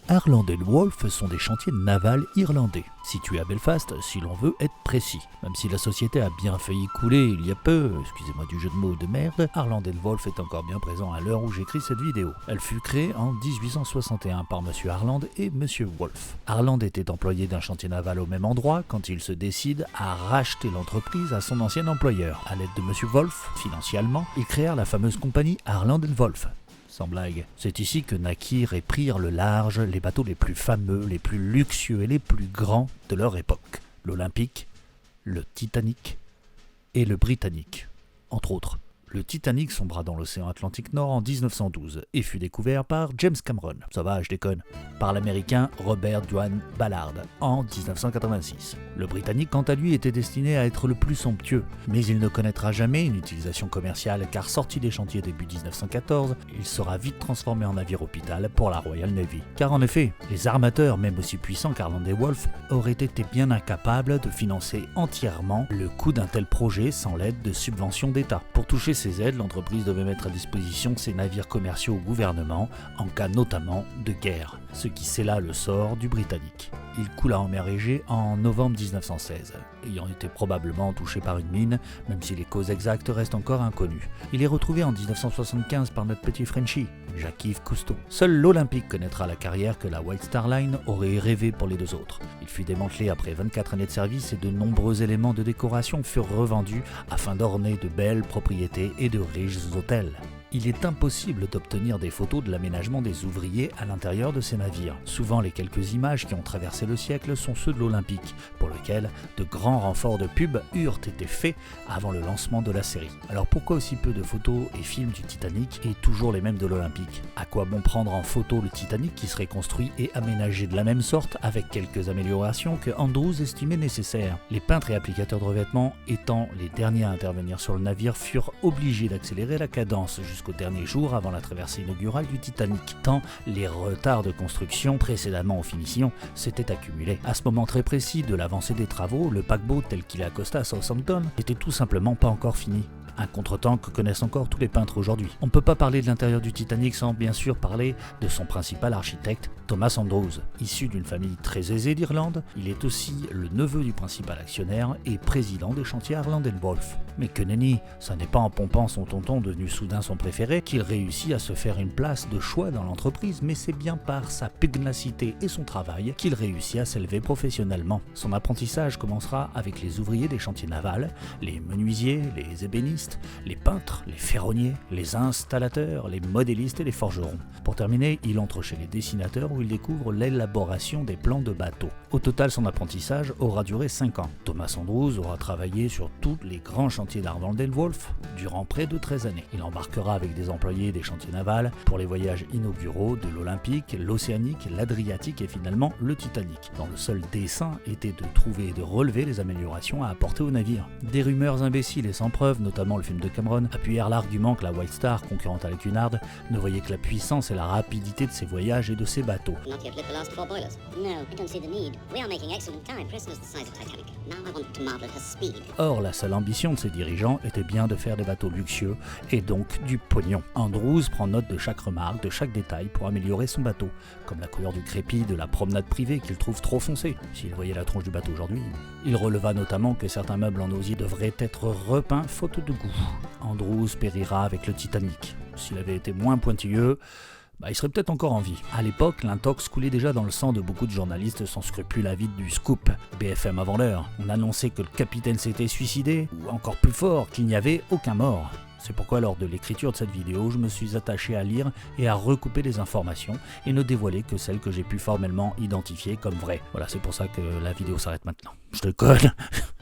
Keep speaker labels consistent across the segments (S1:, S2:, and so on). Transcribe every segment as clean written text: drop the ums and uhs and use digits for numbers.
S1: Harland & Wolff sont des chantiers navals irlandais, situés à Belfast si l'on veut être précis. Même si la société a bien failli couler il y a peu, excusez-moi du jeu de mots de merde, Harland & Wolff est encore bien présent à l'heure où j'écris cette vidéo. Elle fut créée en 1861 par Monsieur Harland et Monsieur Wolff. Harland était employé d'un chantier naval au même endroit quand il se décide à racheter l'entreprise à son ancien employeur. À l'aide de Monsieur Wolff, financièrement, ils créèrent la fameuse compagnie Harland & Wolff. Sans blague, c'est ici que naquirent et prirent le large les bateaux les plus fameux, les plus luxueux et les plus grands de leur époque. L'Olympique, le Titanic et le Britannic, entre autres. Le Titanic sombra dans l'océan Atlantique Nord en 1912 et fut découvert par James Cameron, ça va, je déconne, par l'américain Robert Dwan Ballard en 1986. Le Britannic, quant à lui, était destiné à être le plus somptueux, mais il ne connaîtra jamais une utilisation commerciale car sorti des chantiers début 1914, il sera vite transformé en navire hôpital pour la Royal Navy. Car en effet, les armateurs, même aussi puissants qu'Harland & Wolff, auraient été bien incapables de financer entièrement le coût d'un tel projet sans l'aide de subventions d'État. Pour toucher ces aides, l'entreprise devait mettre à disposition ses navires commerciaux au gouvernement, en cas notamment de guerre, ce qui scella le sort du Britannic. Il coula en mer Égée en novembre 1916, ayant été probablement touché par une mine, même si les causes exactes restent encore inconnues. Il est retrouvé en 1975 par notre petit Frenchie, Jacques-Yves Cousteau. Seul l'Olympique connaîtra la carrière que la White Star Line aurait rêvé pour les deux autres. Il fut démantelé après 24 années de service et de nombreux éléments de décoration furent revendus afin d'orner de belles propriétés et de riches hôtels. Il est impossible d'obtenir des photos de l'aménagement des ouvriers à l'intérieur de ces navires. Souvent, les quelques images qui ont traversé le siècle sont ceux de l'Olympique, pour lequel de grands renforts de pub eurent été faits avant le lancement de la série. Alors pourquoi aussi peu de photos et films du Titanic et toujours les mêmes de l'Olympique? À quoi bon prendre en photo le Titanic qui serait construit et aménagé de la même sorte avec quelques améliorations que Andrews estimait nécessaires? Les peintres et applicateurs de revêtements, étant les derniers à intervenir sur le navire, furent obligés d'accélérer la cadence jusqu'au dernier jour avant la traversée inaugurale du Titanic, tant les retards de construction précédemment aux finitions s'étaient accumulés. À ce moment très précis de l'avancée des travaux, le paquebot tel qu'il accosta à Southampton n'était tout simplement pas encore fini. Un contretemps que connaissent encore tous les peintres aujourd'hui. On ne peut pas parler de l'intérieur du Titanic sans bien sûr parler de son principal architecte, Thomas Andrews. Issu d'une famille très aisée d'Irlande, il est aussi le neveu du principal actionnaire et président des chantiers Harland & Wolff. Mais que nenni, ça n'est pas en pompant son tonton devenu soudain son préféré qu'il réussit à se faire une place de choix dans l'entreprise, mais c'est bien par sa pugnacité et son travail qu'il réussit à s'élever professionnellement. Son apprentissage commencera avec les ouvriers des chantiers navals, les menuisiers, les ébénistes, les peintres, les ferronniers, les installateurs, les modélistes et les forgerons. Pour terminer, il entre chez les dessinateurs où il découvre l'élaboration des plans de bateaux. Au total, son apprentissage aura duré 5 ans. Thomas Andrews aura travaillé sur tous les grands chantiers d'Harland & Wolff durant près de 13 années. Il embarquera avec des employés des chantiers navals pour les voyages inauguraux de l'Olympique, l'Océanique, l'Adriatique et finalement le Titanic, dont le seul dessein était de trouver et de relever les améliorations à apporter au navire. Des rumeurs imbéciles et sans preuve, notamment le film de Cameron, appuyèrent l'argument que la White Star, concurrente à la Cunard, ne voyait que la puissance et la rapidité de ses voyages et de ses bateaux. Or, la seule ambition de ses dirigeants était bien de faire des bateaux luxueux et donc du pognon. Andrews prend note de chaque remarque, de chaque détail pour améliorer son bateau, comme la couleur du crépi de la promenade privée qu'il trouve trop foncée. S'il voyait la tronche du bateau aujourd'hui, il releva notamment que certains meubles en osier devraient être repeints faute de goût. Andrews périra avec le Titanic. S'il avait été moins pointilleux, il serait peut-être encore en vie. À l'époque, l'intox coulait déjà dans le sang de beaucoup de journalistes sans scrupule avides du scoop. BFM avant l'heure, on annonçait que le capitaine s'était suicidé, ou encore plus fort, qu'il n'y avait aucun mort. C'est pourquoi lors de l'écriture de cette vidéo, je me suis attaché à lire et à recouper les informations et ne dévoiler que celles que j'ai pu formellement identifier comme vraies. Voilà, c'est pour ça que la vidéo s'arrête maintenant. Je te colle.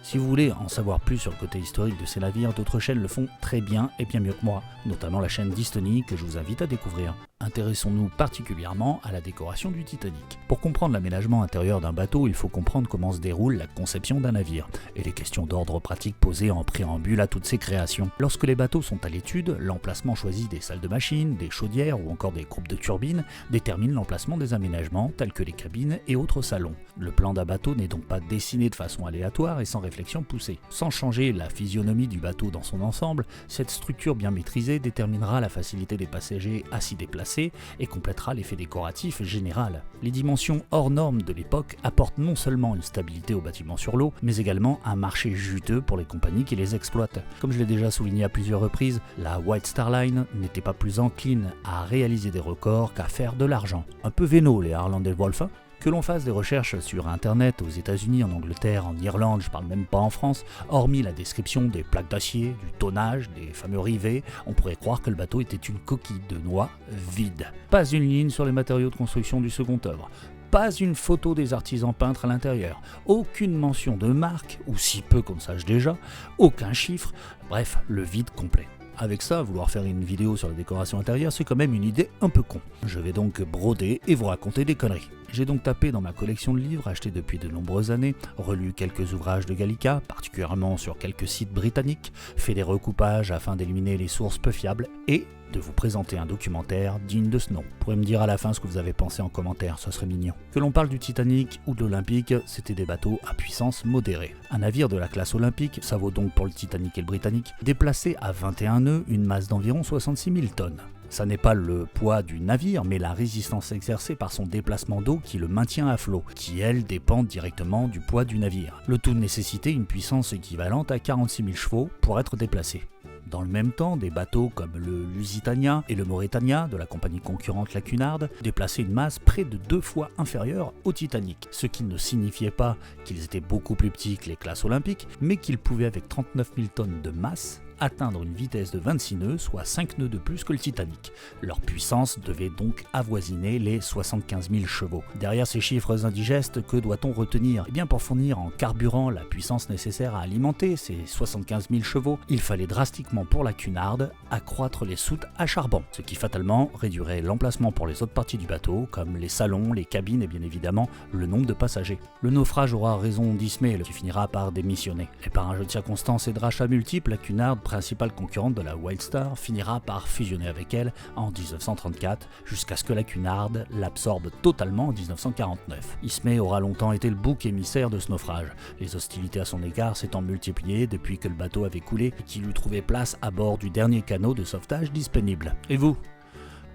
S1: Si vous voulez en savoir plus sur le côté historique de ces navires, d'autres chaînes le font très bien et bien mieux que moi, notamment la chaîne Dystony que je vous invite à découvrir. Intéressons-nous particulièrement à la décoration du Titanic. Pour comprendre l'aménagement intérieur d'un bateau, il faut comprendre comment se déroule la conception d'un navire et les questions d'ordre pratique posées en préambule à toutes ces créations. Lorsque les bateaux sont à l'étude, l'emplacement choisi des salles de machines, des chaudières ou encore des groupes de turbines détermine l'emplacement des aménagements tels que les cabines et autres salons. Le plan d'un bateau n'est donc pas dessiné de façon aléatoire et sans réflexion poussée. Sans changer la physionomie du bateau dans son ensemble, cette structure bien maîtrisée déterminera la facilité des passagers à s'y déplacer et complétera l'effet décoratif général. Les dimensions hors normes de l'époque apportent non seulement une stabilité aux bâtiments sur l'eau, mais également un marché juteux pour les compagnies qui les exploitent. Comme je l'ai déjà souligné à plusieurs reprises, la White Star Line n'était pas plus encline à réaliser des records qu'à faire de l'argent. Un peu vénaux les Harland & Wolff, hein. Que l'on fasse des recherches sur internet aux États-Unis, en Angleterre, en Irlande, je parle même pas en France, hormis la description des plaques d'acier, du tonnage, des fameux rivets, on pourrait croire que le bateau était une coquille de noix vide. Pas une ligne sur les matériaux de construction du second œuvre. Pas une photo des artisans peintres à l'intérieur, aucune mention de marque, ou si peu qu'on ne sache déjà, aucun chiffre, bref, le vide complet. Avec ça, vouloir faire une vidéo sur la décoration intérieure, c'est quand même une idée un peu con. Je vais donc broder et vous raconter des conneries. J'ai donc tapé dans ma collection de livres achetés depuis de nombreuses années, relu quelques ouvrages de Gallica, particulièrement sur quelques sites britanniques, fait des recoupages afin d'éliminer les sources peu fiables et de vous présenter un documentaire digne de ce nom. Vous pourrez me dire à la fin ce que vous avez pensé en commentaire, ce serait mignon. Que l'on parle du Titanic ou de l'Olympique, c'était des bateaux à puissance modérée. Un navire de la classe olympique, ça vaut donc pour le Titanic et le Britannique, déplacé à 21 nœuds, une masse d'environ 66 000 tonnes. Ça n'est pas le poids du navire, mais la résistance exercée par son déplacement d'eau qui le maintient à flot, qui elle dépend directement du poids du navire. Le tout nécessitait une puissance équivalente à 46 000 chevaux pour être déplacé. Dans le même temps, des bateaux comme le Lusitania et le Mauretania de la compagnie concurrente la Cunard déplaçaient une masse près de 2 fois inférieure au Titanic, ce qui ne signifiait pas qu'ils étaient beaucoup plus petits que les classes olympiques, mais qu'ils pouvaient avec 39 000 tonnes de masse atteindre une vitesse de 26 nœuds, soit 5 nœuds de plus que le Titanic. Leur puissance devait donc avoisiner les 75 000 chevaux. Derrière ces chiffres indigestes, que doit-on retenir ? Eh bien, pour fournir en carburant la puissance nécessaire à alimenter ces 75 000 chevaux, il fallait drastiquement pour la Cunard accroître les soutes à charbon, ce qui fatalement réduirait l'emplacement pour les autres parties du bateau, comme les salons, les cabines et bien évidemment le nombre de passagers. Le naufrage aura raison d'Ismail, qui finira par démissionner. Et par un jeu de circonstances et de rachats multiples, la Cunard, principale concurrente de la White Star, finira par fusionner avec elle en 1934, jusqu'à ce que la Cunard l'absorbe totalement en 1949. Ismay aura longtemps été le bouc émissaire de ce naufrage, les hostilités à son égard s'étant multipliées depuis que le bateau avait coulé et qu'il eût trouvé place à bord du dernier canot de sauvetage disponible. Et vous,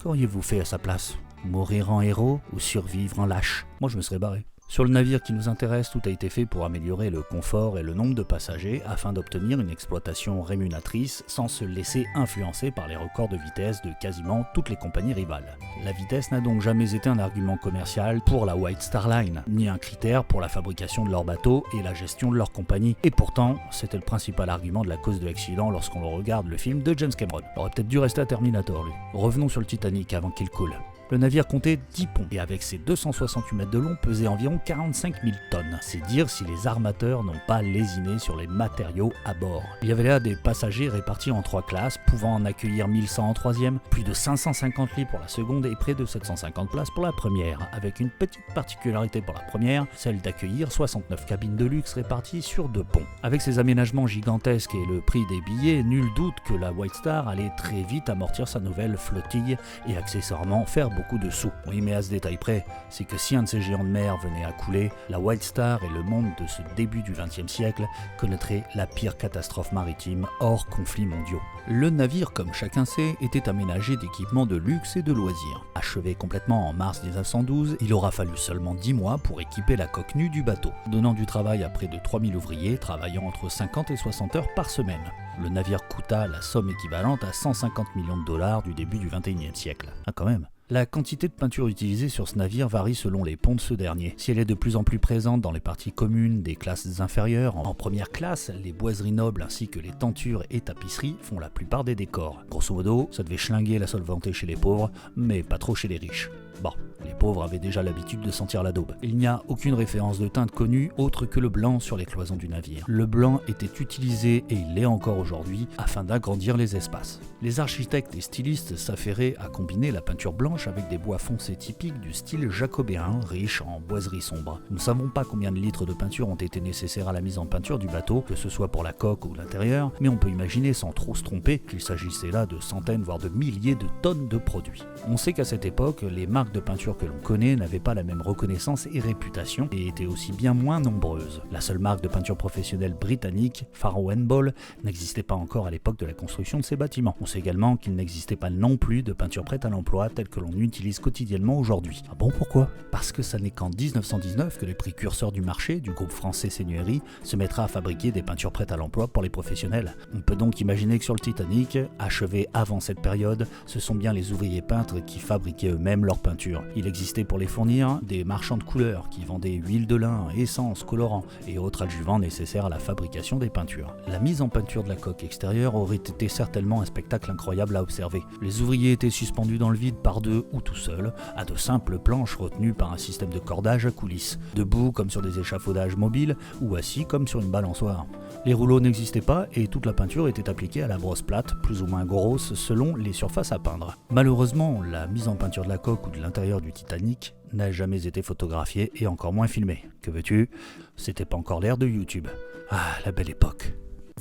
S1: qu'auriez-vous fait à sa place ? Mourir en héros ou survivre en lâche ? Moi je me serais barré. Sur le navire qui nous intéresse, tout a été fait pour améliorer le confort et le nombre de passagers afin d'obtenir une exploitation rémunératrice sans se laisser influencer par les records de vitesse de quasiment toutes les compagnies rivales. La vitesse n'a donc jamais été un argument commercial pour la White Star Line, ni un critère pour la fabrication de leurs bateaux et la gestion de leur compagnie. Et pourtant, c'était le principal argument de la cause de l'accident lorsqu'on regarde le film de James Cameron. Il aurait peut-être dû rester à Terminator, lui. Revenons sur le Titanic avant qu'il coule. Le navire comptait 10 ponts et avec ses 268 mètres de long pesait environ 45 000 tonnes. C'est dire si les armateurs n'ont pas lésiné sur les matériaux à bord. Il y avait là des passagers répartis en 3 classes, pouvant en accueillir 1100 en troisième, plus de 550 lits pour la seconde et près de 750 places pour la première, avec une petite particularité pour la première, celle d'accueillir 69 cabines de luxe réparties sur 2 ponts. Avec ces aménagements gigantesques et le prix des billets, nul doute que la White Star allait très vite amortir sa nouvelle flottille et accessoirement faire beaucoup de sous. Oui, mais à ce détail près, c'est que si un de ces géants de mer venait à couler, la White Star et le monde de ce début du XXe siècle connaîtraient la pire catastrophe maritime hors conflits mondiaux. Le navire, comme chacun sait, était aménagé d'équipements de luxe et de loisirs. Achevé complètement en mars 1912, il aura fallu seulement 10 mois pour équiper la coque nue du bateau, donnant du travail à près de 3000 ouvriers travaillant entre 50 et 60 heures par semaine. Le navire coûta la somme équivalente à 150 millions de dollars du début du XXIe siècle. Ah, quand même. La quantité de peinture utilisée sur ce navire varie selon les ponts de ce dernier. Si elle est de plus en plus présente dans les parties communes des classes inférieures, en première classe, les boiseries nobles ainsi que les tentures et tapisseries font la plupart des décors. Grosso modo, ça devait schlinguer la solvantée chez les pauvres, mais pas trop chez les riches. Bon, les pauvres avaient déjà l'habitude de sentir la daube. Il n'y a aucune référence de teinte connue autre que le blanc sur les cloisons du navire. Le blanc était utilisé, et il l'est encore aujourd'hui, afin d'agrandir les espaces. Les architectes et stylistes s'affairaient à combiner la peinture blanche avec des bois foncés typiques du style jacobéen, riche en boiseries sombres. Nous ne savons pas combien de litres de peinture ont été nécessaires à la mise en peinture du bateau, que ce soit pour la coque ou l'intérieur, mais on peut imaginer sans trop se tromper qu'il s'agissait là de centaines voire de milliers de tonnes de produits. On sait qu'à cette époque, les marques marques de peinture que l'on connaît n'avaient pas la même reconnaissance et réputation et étaient aussi bien moins nombreuses. La seule marque de peinture professionnelle britannique, Farrow & Ball, n'existait pas encore à l'époque de la construction de ces bâtiments. On sait également qu'il n'existait pas non plus de peinture prête à l'emploi telle que l'on utilise quotidiennement aujourd'hui. Ah bon, pourquoi ? Parce que ça n'est qu'en 1919 que les précurseurs du marché du groupe français Seigneurie se mettra à fabriquer des peintures prêtes à l'emploi pour les professionnels. On peut donc imaginer que sur le Titanic, achevé avant cette période, ce sont bien les ouvriers peintres qui fabriquaient eux-mêmes leurs peintures. Il existait pour les fournir des marchands de couleurs qui vendaient huile de lin, essence, colorants et autres adjuvants nécessaires à la fabrication des peintures. La mise en peinture de la coque extérieure aurait été certainement un spectacle incroyable à observer. Les ouvriers étaient suspendus dans le vide par deux ou tout seuls, à de simples planches retenues par un système de cordage à coulisses, debout comme sur des échafaudages mobiles ou assis comme sur une balançoire. Les rouleaux n'existaient pas et toute la peinture était appliquée à la brosse plate, plus ou moins grosse selon les surfaces à peindre. Malheureusement, la mise en peinture de la coque ou de l'intérieur du Titanic n'a jamais été photographiée et encore moins filmée. Que veux-tu ? C'était pas encore l'ère de YouTube. Ah, la belle époque.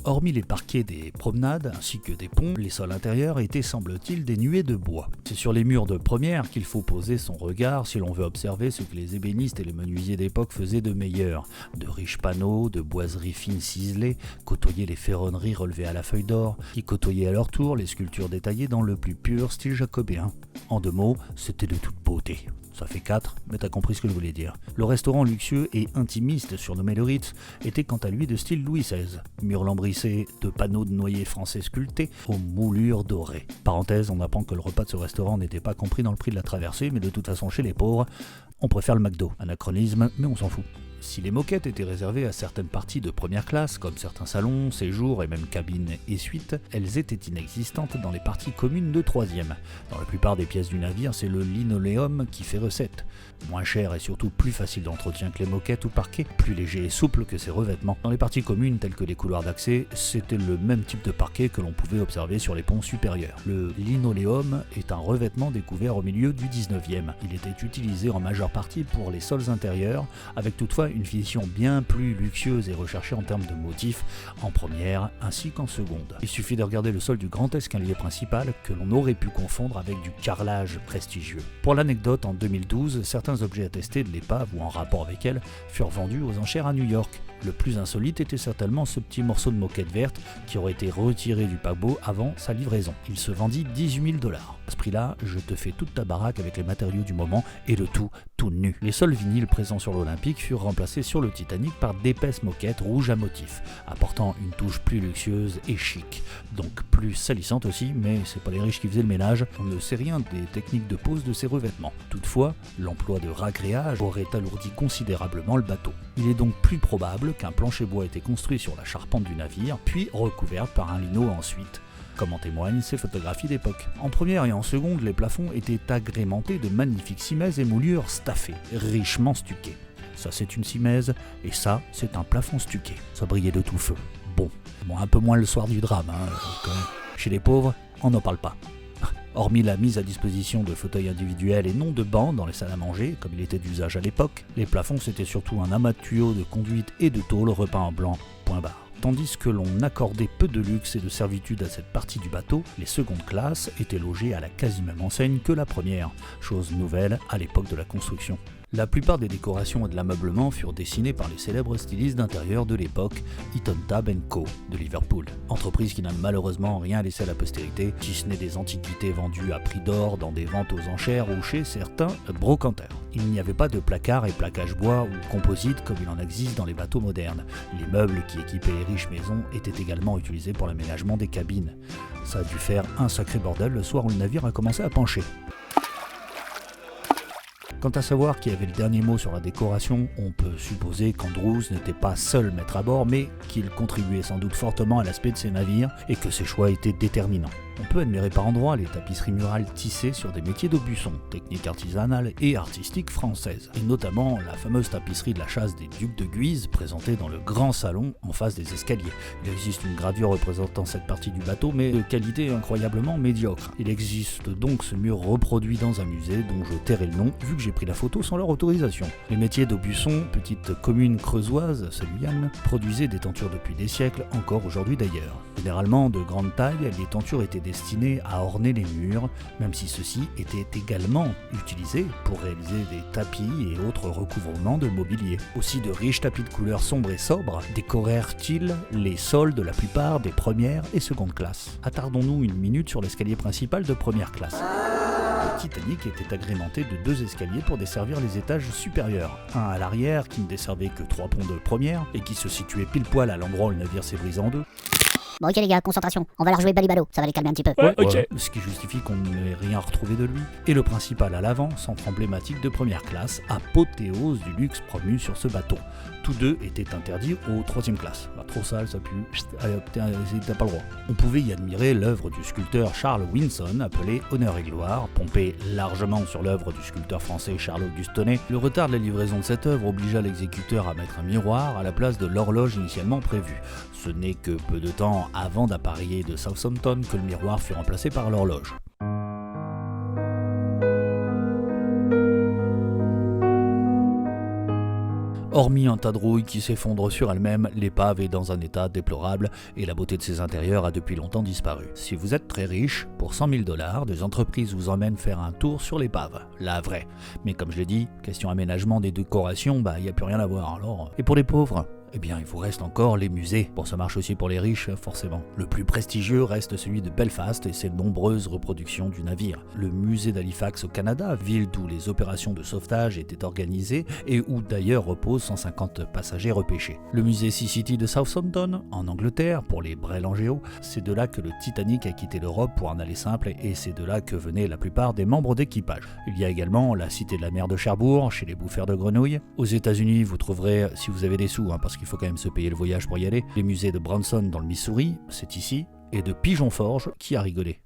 S1: Hormis les parquets des promenades ainsi que des ponts, les sols intérieurs étaient semble-t-il dénués de bois. C'est sur les murs de première qu'il faut poser son regard si l'on veut observer ce que les ébénistes et les menuisiers d'époque faisaient de meilleur. De riches panneaux, de boiseries fines ciselées, côtoyaient les ferronneries relevées à la feuille d'or, qui côtoyaient à leur tour les sculptures détaillées dans le plus pur style jacobéen. En deux mots, c'était de toute beauté. Ça fait 4, mais t'as compris ce que je voulais dire. Le restaurant luxueux et intimiste, surnommé le Ritz, était quant à lui de style Louis XVI. Murs lambrissés de panneaux de noyer français sculptés aux moulures dorées. Parenthèse, on apprend que le repas de ce restaurant n'était pas compris dans le prix de la traversée, mais de toute façon chez les pauvres, on préfère le McDo. Anachronisme, mais on s'en fout. Si les moquettes étaient réservées à certaines parties de première classe, comme certains salons, séjours et même cabines et suites, elles étaient inexistantes dans les parties communes de troisième. Dans la plupart des pièces du navire, c'est le linoléum qui fait recette. Moins cher et surtout plus facile d'entretien que les moquettes ou parquets, plus léger et souple que ses revêtements. Dans les parties communes telles que les couloirs d'accès, c'était le même type de parquet que l'on pouvait observer sur les ponts supérieurs. Le linoléum est un revêtement découvert au milieu du 19e. Il était utilisé en majeure partie pour les sols intérieurs, avec toutefois une finition bien plus luxueuse et recherchée en termes de motifs, en première ainsi qu'en seconde. Il suffit de regarder le sol du grand escalier principal que l'on aurait pu confondre avec du carrelage prestigieux. Pour l'anecdote, en 2012, certains objets attestés de l'épave ou en rapport avec elle furent vendus aux enchères à New York. Le plus insolite était certainement ce petit morceau de moquette verte qui aurait été retiré du paquebot avant sa livraison. Il se vendit 18 000 $. À ce prix-là, je te fais toute ta baraque avec les matériaux du moment et le tout nu. Les sols vinyles présents sur l'Olympique furent remplacés sur le Titanic par d'épaisses moquettes rouges à motifs, apportant une touche plus luxueuse et chic, donc plus salissante aussi, mais c'est pas les riches qui faisaient le ménage. On ne sait rien des techniques de pose de ces revêtements. Toutefois, l'emploi de ragréage aurait alourdi considérablement le bateau. Il est donc plus probable qu'un plancher bois ait été construit sur la charpente du navire, puis recouvert par un lino ensuite, comme en témoignent ces photographies d'époque. En première et en seconde, les plafonds étaient agrémentés de magnifiques simèses et moulures staffées, richement stuquées. Ça c'est une simèse, et ça c'est un plafond stuqué. Ça brillait de tout feu. Bon, un peu moins le soir du drame, quand même. Chez les pauvres, on n'en parle pas. Hormis la mise à disposition de fauteuils individuels et non de bancs dans les salles à manger, comme il était d'usage à l'époque, les plafonds c'était surtout un amas de tuyaux de conduite et de tôle repeints en blanc, point barre. Tandis que l'on accordait peu de luxe et de servitude à cette partie du bateau, les secondes classes étaient logées à la quasi même enseigne que la première, chose nouvelle à l'époque de la construction. La plupart des décorations et de l'ameublement furent dessinés par les célèbres stylistes d'intérieur de l'époque, Eaton Tab & Co. de Liverpool. Entreprise qui n'a malheureusement rien laissé à la postérité, si ce n'est des antiquités vendues à prix d'or dans des ventes aux enchères ou chez certains brocanteurs. Il n'y avait pas de placard et plaquage bois ou composite comme il en existe dans les bateaux modernes. Les meubles qui équipaient les riches maisons étaient également utilisés pour l'aménagement des cabines. Ça a dû faire un sacré bordel le soir où le navire a commencé à pencher. Quant à savoir qui avait le dernier mot sur la décoration, on peut supposer qu'Andrews n'était pas seul maître à bord, mais qu'il contribuait sans doute fortement à l'aspect de ses navires et que ses choix étaient déterminants. On peut admirer par endroits les tapisseries murales tissées sur des métiers d'Aubusson, technique artisanale et artistique française, et notamment la fameuse tapisserie de la chasse des ducs de Guise présentée dans le grand salon en face des escaliers. Il existe une gravure représentant cette partie du bateau, mais de qualité incroyablement médiocre. Il existe donc ce mur reproduit dans un musée dont je tairai le nom vu que j'ai pris la photo sans leur autorisation. Les métiers d'Aubusson, petite commune creusoise, salut Yann, produisaient des tentures depuis des siècles, encore aujourd'hui d'ailleurs. Généralement de grande taille, les tentures étaient destiné à orner les murs, même si ceux-ci étaient également utilisés pour réaliser des tapis et autres recouvrements de mobilier. Aussi de riches tapis de couleurs sombres et sobres décorèrent-ils les sols de la plupart des premières et secondes classes. Attardons-nous une minute sur l'escalier principal de première classe. Le Titanic était agrémenté de 2 escaliers pour desservir les étages supérieurs. Un à l'arrière qui ne desservait que 3 ponts de première et qui se situait pile poil à l'endroit où le navire s'est brisé en deux.
S2: Bon ok les gars, concentration, on va la rejouer balibalo, ça va les calmer un petit peu.
S3: Ouais, ok.
S1: Ce qui justifie qu'on n'ait rien retrouvé de lui. Et le principal à l'avant, centre emblématique de première classe, apothéose du luxe promu sur ce bateau. Tous deux étaient interdits aux 3e classe. Bah, trop sale, ça pue. Allez hop, t'as pas le droit. On pouvait y admirer l'œuvre du sculpteur Charles Winson, appelée Honneur et Gloire, pompée largement sur l'œuvre du sculpteur français Charles-Auguste Tonnet. Le retard de la livraison de cette œuvre obligea l'exécuteur à mettre un miroir à la place de l'horloge initialement prévue. Ce n'est que peu de temps avant d'appareiller de Southampton que le miroir fut remplacé par l'horloge. Hormis un tas de rouille qui s'effondre sur elle-même, l'épave est dans un état déplorable et la beauté de ses intérieurs a depuis longtemps disparu. Si vous êtes très riche, pour 100 000 $, des entreprises vous emmènent faire un tour sur l'épave, la vraie. Mais comme je l'ai dit, question aménagement des décorations, il n'y a plus rien à voir alors. Et pour les pauvres ? Eh bien, il vous reste encore les musées. Bon, ça marche aussi pour les riches, forcément. Le plus prestigieux reste celui de Belfast et ses nombreuses reproductions du navire. Le musée d'Halifax au Canada, ville d'où les opérations de sauvetage étaient organisées et où d'ailleurs reposent 150 passagers repêchés. Le musée Sea City de Southampton, en Angleterre, pour les Brel-en-Géo, c'est de là que le Titanic a quitté l'Europe pour un aller simple et c'est de là que venaient la plupart des membres d'équipage. Il y a également la Cité de la mer de Cherbourg, chez les bouffeurs de grenouilles. Aux États-Unis, vous trouverez, si vous avez des sous, parce qu'il faut quand même se payer le voyage pour y aller, les musées de Branson dans le Missouri, c'est ici, et de Pigeon Forge, qui a rigolé.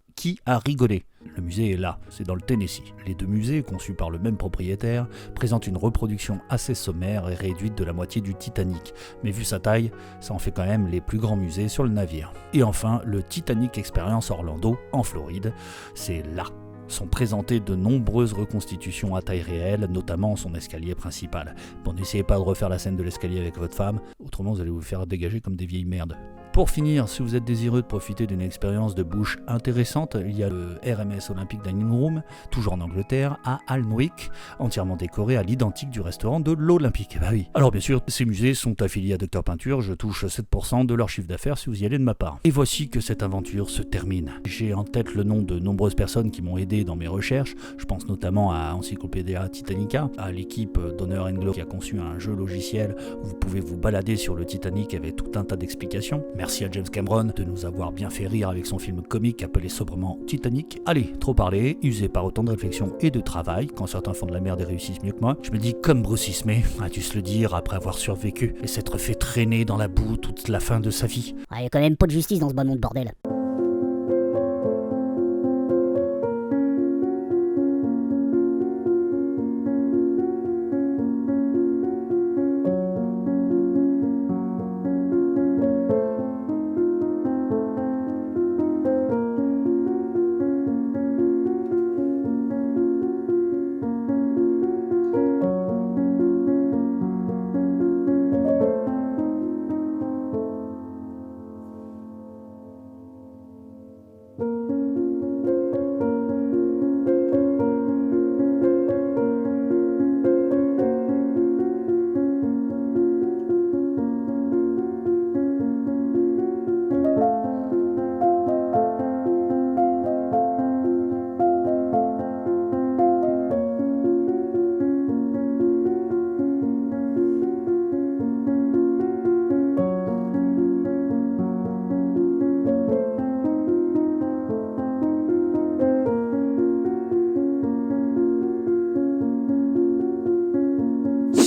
S1: Le musée est là, c'est dans le Tennessee. Les 2 musées, conçus par le même propriétaire, présentent une reproduction assez sommaire et réduite de la moitié du Titanic. Mais vu sa taille, ça en fait quand même les plus grands musées sur le navire. Et enfin, le Titanic Experience Orlando, en Floride, c'est là. Sont présentées de nombreuses reconstitutions à taille réelle, notamment son escalier principal. Bon, n'essayez pas de refaire la scène de l'escalier avec votre femme, autrement vous allez vous faire dégager comme des vieilles merdes. Pour finir, si vous êtes désireux de profiter d'une expérience de bouche intéressante, il y a le RMS Olympic Dining Room, toujours en Angleterre, à Alnwick, entièrement décoré à l'identique du restaurant de l'Olympique. Bah oui. Alors bien sûr, ces musées sont affiliés à Dr Peinture, je touche 7% de leur chiffre d'affaires si vous y allez de ma part. Et voici que cette aventure se termine. J'ai en tête le nom de nombreuses personnes qui m'ont aidé dans mes recherches, je pense notamment à Encyclopædia Titanica, à l'équipe d'Honneur and Glory qui a conçu un jeu logiciel où vous pouvez vous balader sur le Titanic avec tout un tas d'explications. Merci à James Cameron de nous avoir bien fait rire avec son film comique appelé sobrement Titanic. Allez, trop parlé, usé par autant de réflexion et de travail, quand certains font de la merde et réussissent mieux que moi, je me dis comme Bruce Ismay a dû se le dire après avoir survécu et s'être fait traîner dans la boue toute la fin de sa vie.
S2: Il y a quand même pas de justice dans ce bon monde bordel.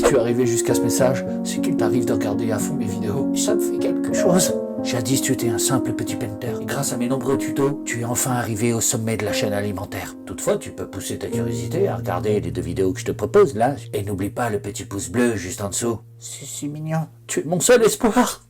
S4: Tu es arrivé jusqu'à ce message, c'est qu'il t'arrive de regarder à fond mes vidéos. Ça me fait quelque chose. Jadis, tu étais un simple petit painter. Et grâce à mes nombreux tutos, tu es enfin arrivé au sommet de la chaîne alimentaire. Toutefois, tu peux pousser ta curiosité à regarder les 2 vidéos que je te propose là. Et n'oublie pas le petit pouce bleu juste en dessous. C'est si mignon. Tu es mon seul espoir.